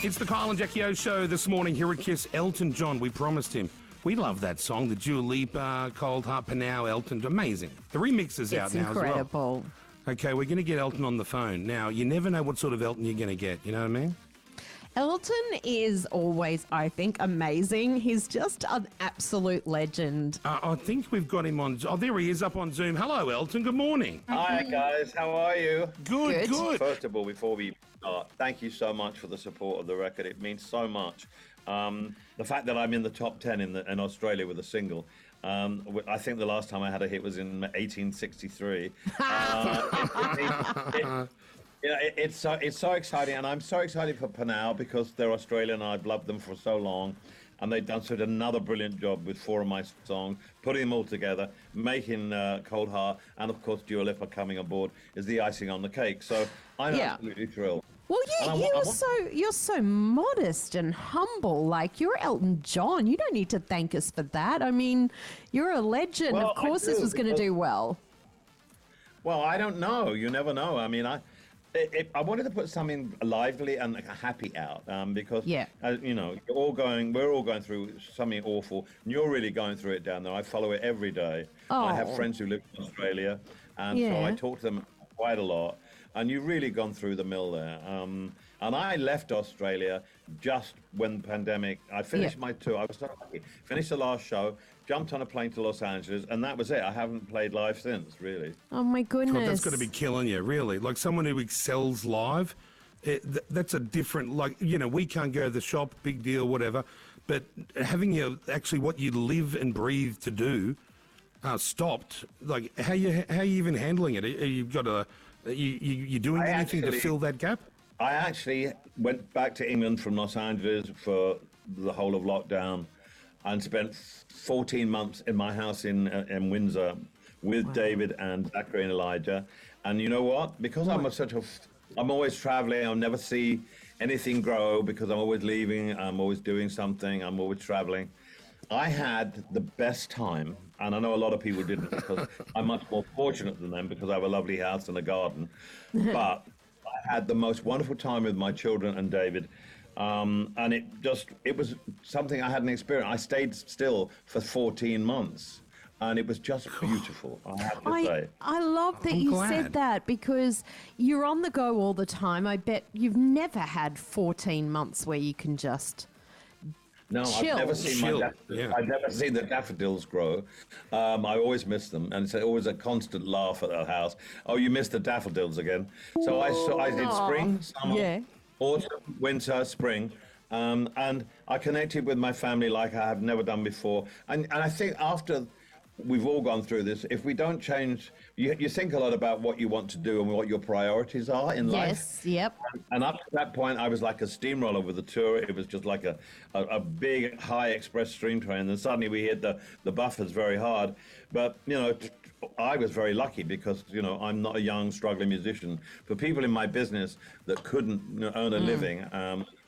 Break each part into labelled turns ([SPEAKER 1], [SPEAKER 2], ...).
[SPEAKER 1] It's the Kyle and Jackie O show this morning here at KIIS. Elton John, we promised him. We love that song, the Dua Lipa, Cold Heart Pnau, Elton. Amazing. The remix is out now
[SPEAKER 2] incredible.
[SPEAKER 1] as well. Okay, we're going to get Elton on the phone. Now, you never know what sort of Elton you're going to get, you know what I mean?
[SPEAKER 2] Elton is always, I think, amazing. He's just an absolute legend.
[SPEAKER 1] I think we've got him on... Oh, there he is up on Zoom. Hello, Elton. Good morning.
[SPEAKER 3] Hi, guys. How are you?
[SPEAKER 1] Good.
[SPEAKER 3] First of all, before we start, thank you so much for the support of the record. It means so much. The fact that I'm in the top 10 in Australia with a single. I think the last time I had a hit was in 1863. It's so exciting, and I'm so excited for Pnau because they're Australian and I've loved them for so long, and they've done such another brilliant job with 4 of my songs, putting them all together, making Cold Heart, and of course Dua Lipa coming on board is the icing on the cake. So I'm absolutely thrilled.
[SPEAKER 2] Well, you're so modest and humble. Like, you're Elton John. You don't need to thank us for that. I mean, you're a legend.
[SPEAKER 3] Well,
[SPEAKER 2] of course, this was going to do well.
[SPEAKER 3] Well, I don't know. You never know. I mean, I wanted to put something lively and happy out because, we're all going through something awful. And you're really going through it down there. I follow it every day.
[SPEAKER 2] Oh.
[SPEAKER 3] I have friends who live in Australia, and so I talk to them quite a lot. And you've really gone through the mill there. And I left Australia just when the pandemic, I finished my tour. I was so lucky. Finished the last show, jumped on a plane to Los Angeles, and that was it. I haven't played live since, really.
[SPEAKER 2] Oh, my goodness.
[SPEAKER 1] God, that's got to be killing you, really. Like someone who excels live, that's a different, we can't go to the shop, big deal, whatever. But having actually what you live and breathe to do stopped, like, how you even handling it? You've got to... You doing anything to fill that gap?
[SPEAKER 3] I actually went back to England from Los Angeles for the whole of lockdown and spent 14 months in my house in Windsor with David and Zachary and Elijah. And you know what? Because I'm always traveling, I'll never see anything grow because I'm always leaving, I'm always doing something, I'm always traveling. I had the best time, and I know a lot of people didn't because I'm much more fortunate than them because I have a lovely house and a garden. But I had the most wonderful time with my children and David, and it was something I hadn't experienced. I stayed still for 14 months, and it was just beautiful, I have to say.
[SPEAKER 2] I love that you said that because you're on the go all the time. I bet you've never had 14 months where you can just...
[SPEAKER 3] No,
[SPEAKER 2] chill.
[SPEAKER 3] I've never seen I've never seen the daffodils grow. I always miss them, and it's always a constant laugh at our house. Oh, you missed the daffodils again. So I did spring, summer, autumn, winter, spring, and I connected with my family like I have never done before. And I think after we've all gone through this, if we don't change, you think a lot about what you want to do and what your priorities are in life.
[SPEAKER 2] Yes, yep.
[SPEAKER 3] And up to that point, I was like a steamroller with the tour. It was just like a big, high express stream train. And suddenly we hit the buffers very hard. But, I was very lucky because, I'm not a young, struggling musician. For people in my business that couldn't earn a living,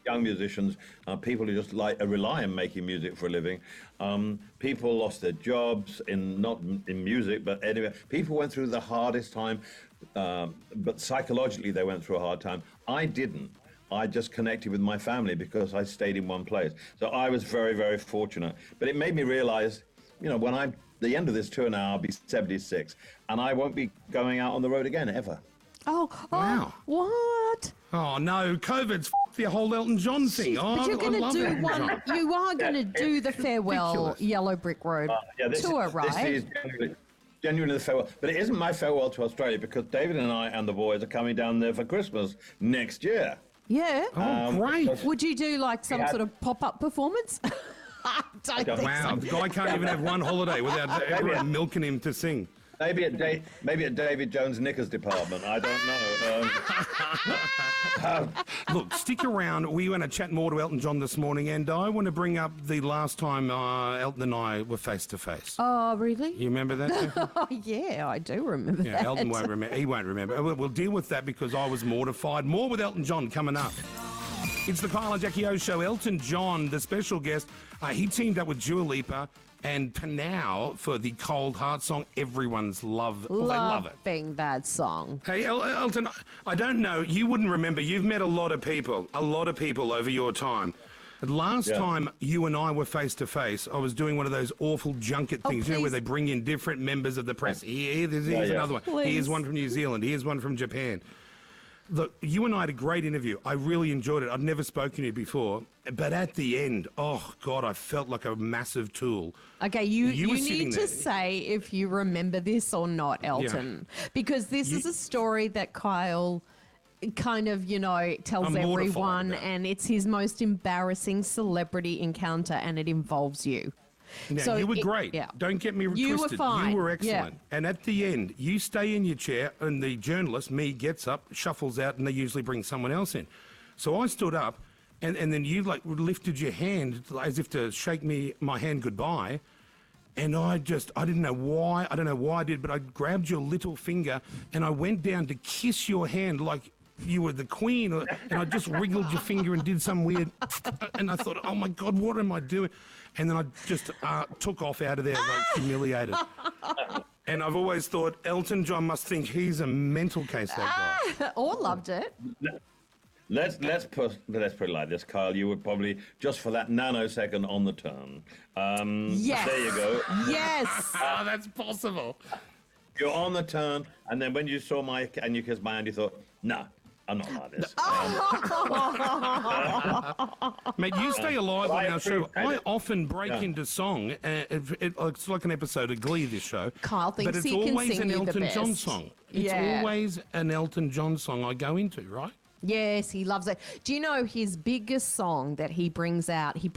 [SPEAKER 3] young musicians, people who just rely on making music for a living. People lost their jobs not in music, but anyway, people went through the hardest time, but psychologically they went through a hard time. I didn't. I just connected with my family because I stayed in one place. So I was very, very fortunate. But it made me realize, when I'm the end of this tour now, I'll be 76, and I won't be going out on the road again ever.
[SPEAKER 2] Oh,
[SPEAKER 1] wow.
[SPEAKER 2] What?
[SPEAKER 1] Oh, no, COVID's the whole Elton John thing.
[SPEAKER 2] But you're going to do one. You are going to do the farewell
[SPEAKER 1] ridiculous.
[SPEAKER 2] Yellow Brick Road tour, right?
[SPEAKER 3] This is genuinely the farewell. But it isn't my farewell to Australia because David and I and the boys are coming down there for Christmas next year.
[SPEAKER 2] Yeah.
[SPEAKER 1] Oh, great.
[SPEAKER 2] Would you do like some sort of pop-up performance?
[SPEAKER 1] Wow, the guy can't even have one holiday without everyone milking him to sing.
[SPEAKER 3] Maybe at David Jones' knickers department. I don't know.
[SPEAKER 1] Look, stick around. We want to chat more to Elton John this morning, and I want to bring up the last time Elton and I were face to face.
[SPEAKER 2] Oh, really?
[SPEAKER 1] You remember that?
[SPEAKER 2] Oh, yeah, I do remember that.
[SPEAKER 1] Elton won't remember. He won't remember. We'll deal with that because I was mortified. More with Elton John coming up. It's the Kyle and Jackie O show. Elton John, the special guest, he teamed up with Dua Lipa and Pnau for the Cold Heart song. Everyone's they love it.
[SPEAKER 2] Loving that song.
[SPEAKER 1] Hey, Elton, I don't know. You wouldn't remember. You've met a lot of people over your time. Last time you and I were face to face, I was doing one of those awful junket things, where they bring in different members of the press. Here's another one.
[SPEAKER 2] Please.
[SPEAKER 1] Here's one from New Zealand. Here's one from Japan. Look, you and I had a great interview. I really enjoyed it. I'd never spoken to you before. But at the end, oh, God, I felt like a massive tool.
[SPEAKER 2] Okay, you need to
[SPEAKER 1] there.
[SPEAKER 2] say if you remember this or not, Elton. Because this is a story that Kyle kind of, tells
[SPEAKER 1] I'm mortified
[SPEAKER 2] everyone,
[SPEAKER 1] about it.
[SPEAKER 2] and it's his most embarrassing celebrity encounter, and it involves you.
[SPEAKER 1] Now,
[SPEAKER 2] So
[SPEAKER 1] you were
[SPEAKER 2] it-
[SPEAKER 1] great.
[SPEAKER 2] yeah.
[SPEAKER 1] Don't get me
[SPEAKER 2] You were
[SPEAKER 1] twisted.
[SPEAKER 2] fine.
[SPEAKER 1] You were
[SPEAKER 2] Yeah.
[SPEAKER 1] excellent. And at the end, you stay in your chair, and the journalist, me, gets up, shuffles out, and they usually bring someone else in. So I stood up, and then you lifted your hand as if to shake my hand goodbye. And I didn't know why. I don't know why I did, but I grabbed your little finger and I went down to kiss your hand like you were the queen. And I just wriggled your finger and did some weird. And I thought, oh my God, what am I doing? And then I just took off out of there, humiliated. And I've always thought Elton John must think he's a mental case, that guy.
[SPEAKER 2] Or loved it.
[SPEAKER 3] Let's put it like this, Kyle. You were probably just for that nanosecond on the turn.
[SPEAKER 2] Yes.
[SPEAKER 3] There you go.
[SPEAKER 2] Yes.
[SPEAKER 1] Oh, that's possible.
[SPEAKER 3] You're on the turn, and then when you saw and you kissed my hand, you thought, "No, I'm not like this."
[SPEAKER 1] Mate, you stay alive on our show.
[SPEAKER 3] appreciate
[SPEAKER 1] I
[SPEAKER 3] it.
[SPEAKER 1] often break into song. It's like an episode of Glee, this show.
[SPEAKER 2] Kyle thinks
[SPEAKER 1] but it's
[SPEAKER 2] he can
[SPEAKER 1] always
[SPEAKER 2] sing
[SPEAKER 1] an
[SPEAKER 2] you the
[SPEAKER 1] Elton John
[SPEAKER 2] best.
[SPEAKER 1] song. It's
[SPEAKER 2] Yeah.
[SPEAKER 1] always an Elton John song I go into, right?
[SPEAKER 2] Yes, he loves it. Do you know his biggest song that he brings out? He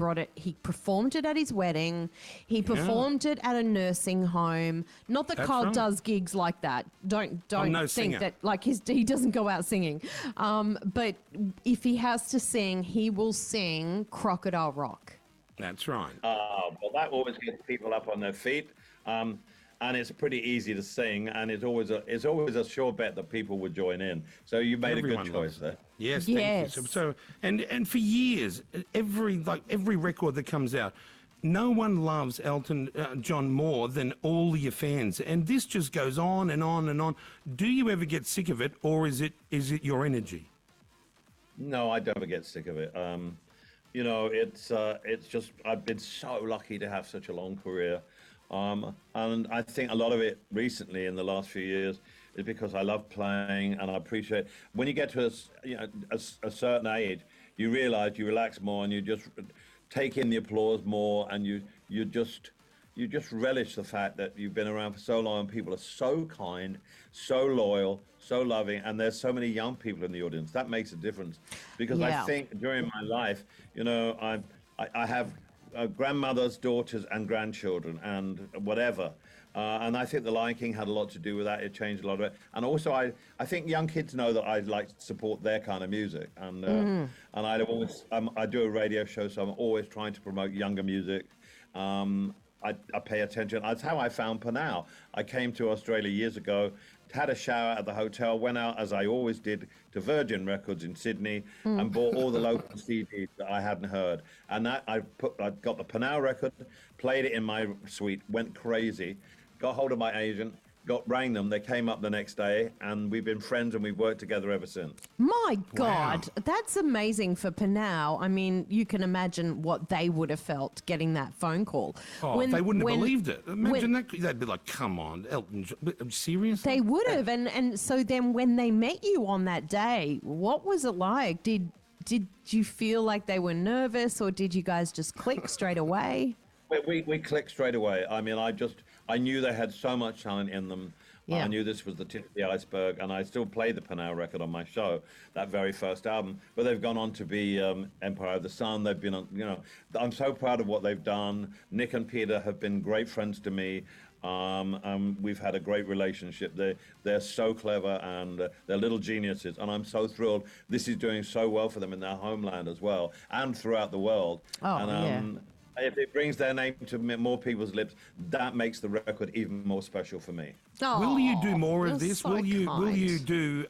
[SPEAKER 2] performed it at his wedding. He performed it at a nursing home. Not that
[SPEAKER 1] That's
[SPEAKER 2] Kyle
[SPEAKER 1] right.
[SPEAKER 2] does gigs like that. Don't
[SPEAKER 1] no
[SPEAKER 2] think
[SPEAKER 1] singer.
[SPEAKER 2] that he doesn't go out singing. But if he has to sing, he will sing Crocodile Rock.
[SPEAKER 1] That's right.
[SPEAKER 3] Well, that always gets people up on their feet, and it's pretty easy to sing, and it's always a sure bet that people would join in. So you made
[SPEAKER 1] Everyone
[SPEAKER 3] a good
[SPEAKER 1] loves
[SPEAKER 3] choice there.
[SPEAKER 1] Yes,
[SPEAKER 2] Yes.
[SPEAKER 1] thank you. So and for years, every record that comes out, no one loves Elton John more than all your fans, and this just goes on and on and on. Do you ever get sick of it, or is it your energy?
[SPEAKER 3] No, I don't get sick of it. It's just I've been so lucky to have such a long career, and I think a lot of it recently in the last few years is because I love playing and I appreciate when you get to a certain age, you realize you relax more and you just take in the applause more, and you just relish the fact that you've been around for so long and people are so kind, so loyal, so loving, and there's so many young people in the audience. That makes a difference because
[SPEAKER 2] Yeah.
[SPEAKER 3] I think during my life, I have grandmothers, daughters, and grandchildren, and whatever. And I think The Lion King had a lot to do with that. It changed a lot of it. And also, I think young kids know that I like to support their kind of music. And I do a radio show, so I'm always trying to promote younger music. I pay attention. That's how I found Pnau. I came to Australia years ago, had a shower at the hotel, went out, as I always did, to Virgin Records in Sydney and bought all the local CDs that I hadn't heard. And I got the Pnau record, played it in my suite, went crazy, got hold of my agent, rang them. They came up the next day, and we've been friends and we've worked together ever since.
[SPEAKER 2] My God, that's amazing for Pnau. I mean, you can imagine what they would have felt getting that phone call.
[SPEAKER 1] Oh, they wouldn't have believed it. Imagine that. They'd be like, come on, Elton John. Seriously?
[SPEAKER 2] They would have. And so then when they met you on that day, what was it like? Did you feel like they were nervous, or did you guys just click straight away?
[SPEAKER 3] We clicked straight away. I mean, I knew they had so much talent in them.
[SPEAKER 2] Yeah.
[SPEAKER 3] I knew this was the tip of the iceberg, and I still play the Pnau record on my show, that very first album. But they've gone on to be Empire of the Sun. They've been on, I'm so proud of what they've done. Nick and Peter have been great friends to me. We've had a great relationship. They're so clever, and they're little geniuses, and I'm so thrilled. This is doing so well for them in their homeland as well, and throughout the world.
[SPEAKER 2] Oh,
[SPEAKER 3] and, if it brings their name to more people's lips, that makes the record even more special for me.
[SPEAKER 1] Will you do more of
[SPEAKER 2] you're
[SPEAKER 1] this?
[SPEAKER 2] so
[SPEAKER 1] Will you
[SPEAKER 2] kind.
[SPEAKER 1] do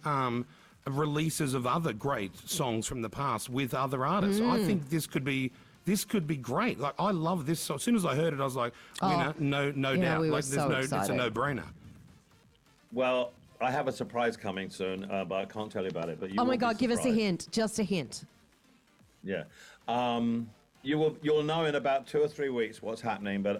[SPEAKER 1] releases of other great songs from the past with other artists. I think this could be great. Like, I love this song. As soon as I heard it, I was like, winner, no doubt.
[SPEAKER 2] we were
[SPEAKER 1] Like,
[SPEAKER 2] so
[SPEAKER 1] it's a
[SPEAKER 2] excited.
[SPEAKER 1] no-brainer.
[SPEAKER 3] Well, I have a surprise coming soon, but I can't tell you about it. But you
[SPEAKER 2] Oh
[SPEAKER 3] will
[SPEAKER 2] my
[SPEAKER 3] be
[SPEAKER 2] God, give us a
[SPEAKER 3] surprised.
[SPEAKER 2] hint. Just a hint.
[SPEAKER 3] Yeah. You'll know in about 2 or 3 weeks what's happening, but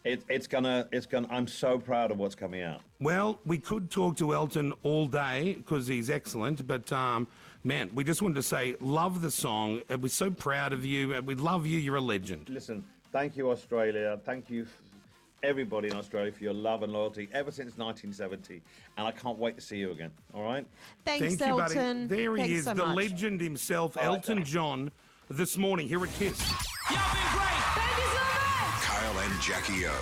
[SPEAKER 3] it's gonna. I'm so proud of what's coming out.
[SPEAKER 1] Well, we could talk to Elton all day because he's excellent, but man, we just wanted to say, love the song. We're so proud of you. We love you. You're a legend.
[SPEAKER 3] Listen, thank you, Australia. Thank you, everybody in Australia, for your love and loyalty ever since 1970, and I can't wait to see you again. All right?
[SPEAKER 2] Thanks,
[SPEAKER 1] Thank you, buddy.
[SPEAKER 2] Elton.
[SPEAKER 1] There he
[SPEAKER 2] Thanks
[SPEAKER 1] is,
[SPEAKER 2] so
[SPEAKER 1] the
[SPEAKER 2] much.
[SPEAKER 1] legend himself,
[SPEAKER 3] right,
[SPEAKER 1] Elton
[SPEAKER 3] thanks.
[SPEAKER 1] John, this morning here at KIIS.
[SPEAKER 4] Y'all been great.
[SPEAKER 2] Thank you so much.
[SPEAKER 4] Kyle and Jackie O.